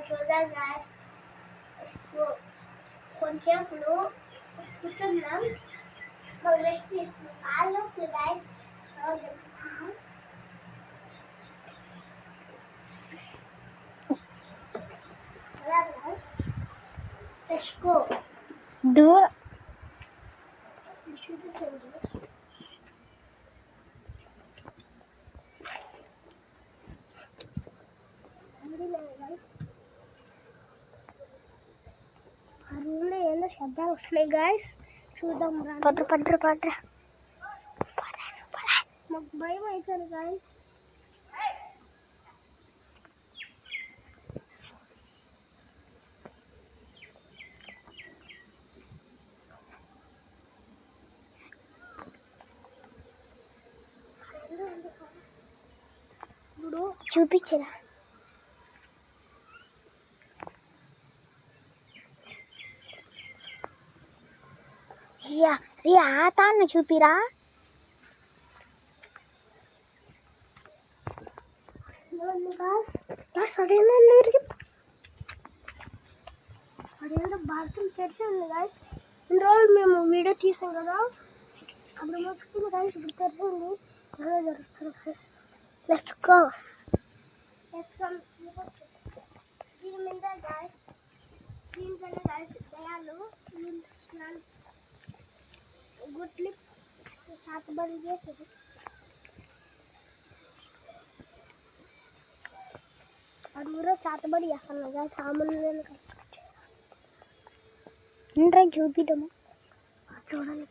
చూద్దాం గాయస్. కొంచెంప్పుడు కూర్చున్నాం, రెస్ట్ తీసుకున్నాం. కాళ్ళు గాయస్ let's go. Do ఏదో శబ్దాలు వస్తున్నాయి గాయస్, చూద్దాం. పడ్ర మాకు భయం అవుతుంది గాయస్. ఇప్పుడు చూపించరా? ఆతాన్ని చూపిరా. అదేదో బాత్రూమ్ తెరిచి ఉంది గాయస్. ఇన్ని రోజులు మేము వీడియో తీసాం కదా, అప్పుడు మొత్తం గాయస్ ఇప్పుడు తెరిచింది. ఎలా జరుగుతుంది గాయస్? Let's go. దీని మీద గాయస్, దీనికన్నా గాయస్ దయాలు గుడ్లు సాతబడి చేసేది. అందరూ సాతబడి చేస్తాను గాయస్. సామాన్లు ఇంట్రెస్ట్ చూపిద్దాము. చూడండి.